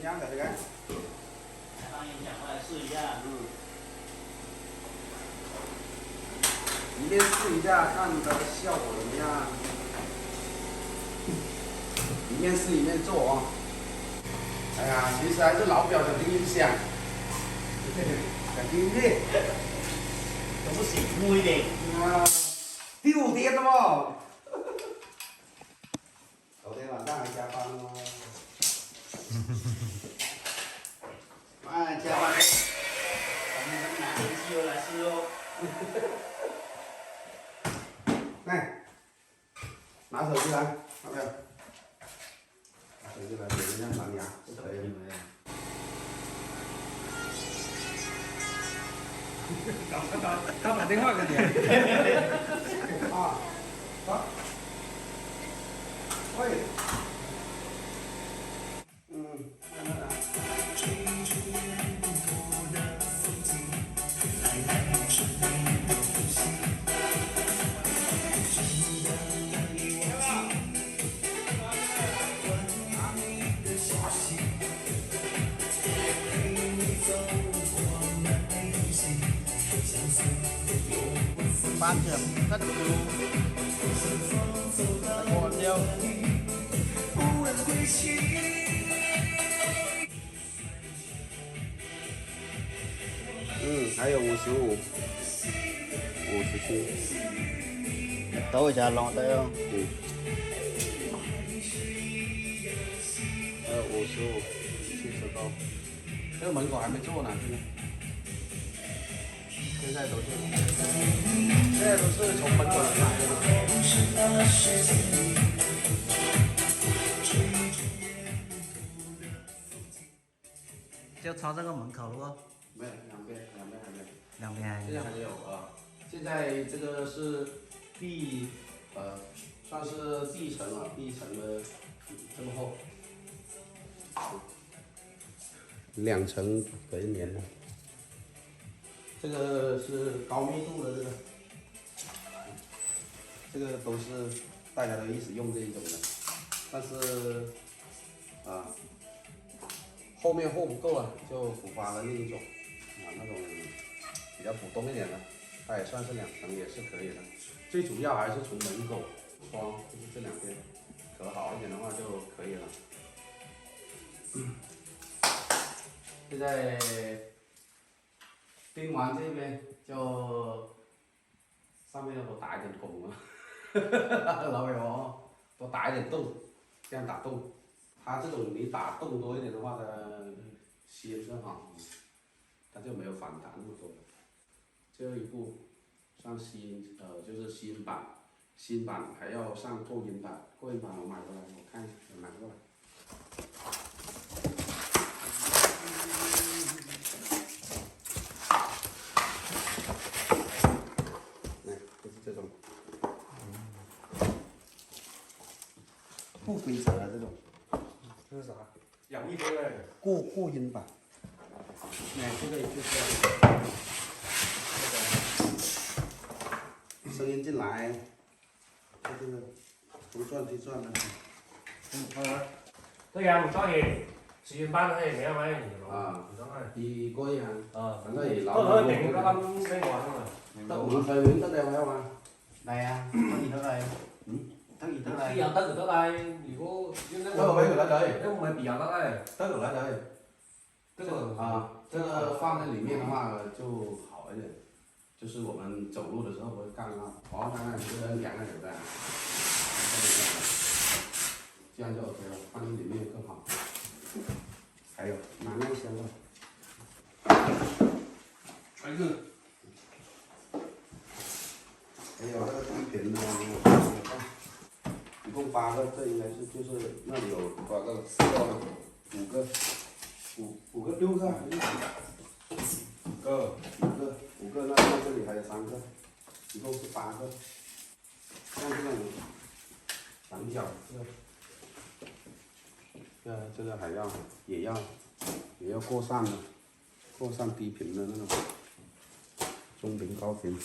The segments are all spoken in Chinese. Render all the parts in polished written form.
样的这个。放音响过来试一下。一面试一下，看它的效果怎么样。一面试一面做啊。哎呀，其实还是老表想听音响，想听音乐。都不醒目一点。啊，第5天了嘛。昨天晚上还加班了吗？哎，加班。咱们拿手机又来试哦。来，拿手机来，要不要？拿手机来，点一下蓝牙就可以了。他打电话给你。啊，好。喂。班trưởng rất nhiều còn nhiều还有55、57。tối giờ lọt đây không? 还有55、70多。这个门口还没做呢，现在都是从门口来的。就朝这个门口了不？没有，两边还没有。两边还有。现在还有啊，现在这个是算是地层了，地层的这么厚，2层可以粘的。这个是高密度的这个都是大家都一直用这一种的，但是后面厚不够了，就古巴的另一种那种比较普通一点的，它也算是2层，也是可以的。最主要还是从门口、窗，就是这两边隔好一点的话就可以了。现在钉完这边就上面多打一点孔啊，老表哦，多打一点洞，这样打洞。它这种你打洞多一点的话，它吸更好，它就没有反弹那么多。最后一步上就是吸音板，吸音板还要上扩音板，扩音板我买过来，我看一下，我买过来。就是这种不规则的这种。这是啥？养一波的扩音板。这个就是声音进来，这个不转就转的。这樣唔所以試驗班係咩咩嘢咯？啊，唔想係。第個人啊，反正係都可以定個咁咩玩啊嘛。得5歲面得了嘛？đây à có gì nữa đây? Có gì nữa đây? 又得就得啦，如果得個俾佢得仔，都唔係別人得咧。得個得仔。這個啊，这个放在里面的话就好一点，就是我们走路的时候不会干啊，哦，看看这个凉了有的，这样就 OK 了，放在里面更好。还有哪样香了？还有这个低频的，一共8个，这应该是就是那里有多少个？4个吗？5个。5个6个还是5个，那这里还有3个，一共是8个。像这种墙角这个还要也要过上的，过上低频的那种，中频高频。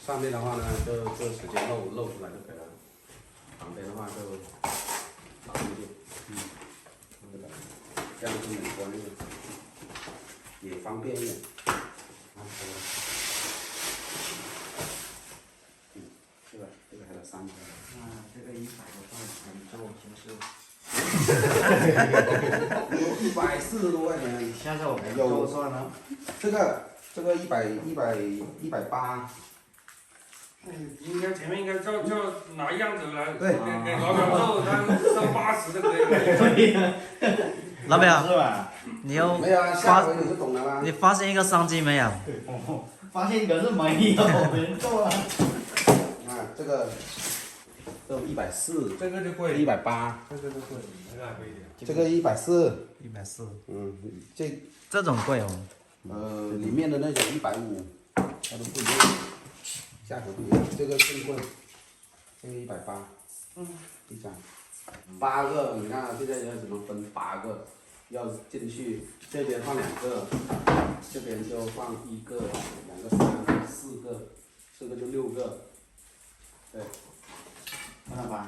上面的话呢，就直接露出来就可以了，旁边的话就少一点，这个。这样子美观一点，也方便一点。这个还有3个。这个100多块钱做，140多块钱。下次我给你做算了。这个180。应该前面应该就拿样子来，对给老表做，他上80就可以了。老表，是吧？你又没有啊，下回你就懂了啦。你发现一个商机没有？发现可是没有人做啊。你看这个140，这个就贵， 180，这个就贵，那个还贵一点。这个140， 140，这种贵哦。里面的那种150，它都不一样，价格不一样，这个更贵，这个180，第三，8个，你看现在要只能分8个，要进去这边放2个，这边就放1个、2个、3个、4个，4个就6个，对，看到吧？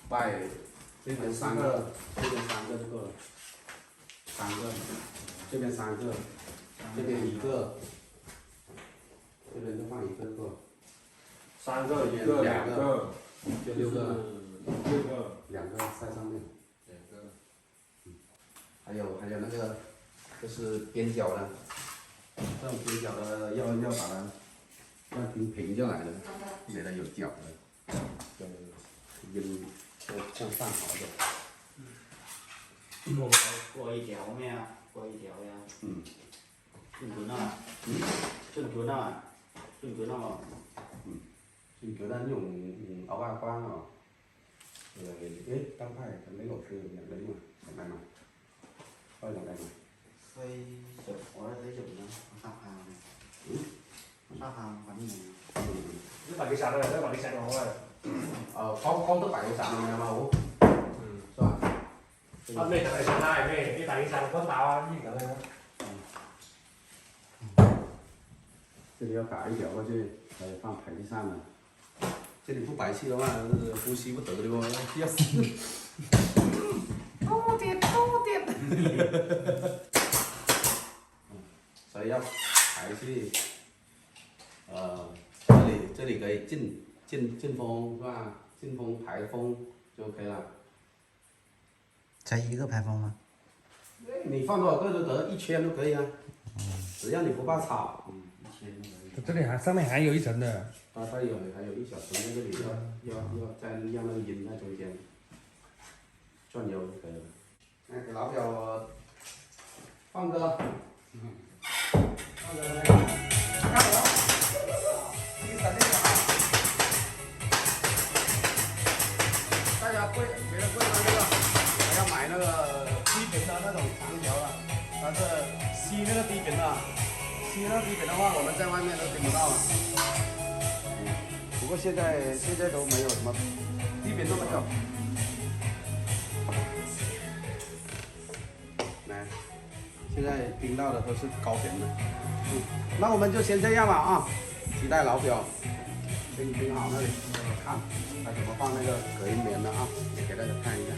拜这边3个，这边3个就够了，3个，这边3个，这边1个，这边就放1个就够了。 3个、1个、2个，就6个，6个，2个在上面，2个。还有那个，就是边角的，这种边角的要把它要平下来的，免得有角的，音都向上好一点。过一条没有？过一条呀。嗯。正准啊。正准啊。正准啊。你覺得呢種牛牙關啊，燈牌咁呢個佢入嚟嘛，係咪嘛？開落嚟嘛40，我睇40啦，30行。30反正。你把你散了，再把你散了好了。講得白嘅散係咪好？是吧？啊，咩就係散啦，咩？你把你散了分打啊，一個人。這裡要打一條過去，放排氣扇了。 这里不排气的话，是呼吸不得的哦，要死！多点。所以要排气，这里可以进风是吧？进风排风就 OK 了。才1个排风吗？你放多少个都得，1圈都可以啊，只要你不怕吵。这里上面还有一层的。 它还有一小层在这里，要再让那个音在中间转悠就可以了。来给老表放歌，放歌那个，看我，大家会觉得会吗？这个我要买那个低频的那种长条的，它是吸那个低频的，吸那个低频的话，我们在外面都听不到了。 不过现在都没有什么低频都没有。来，现在听到的都是高频的。那我们就先这样了啊，期待老表听好那里，看他怎么放那个隔音棉的啊，也给大家看一下。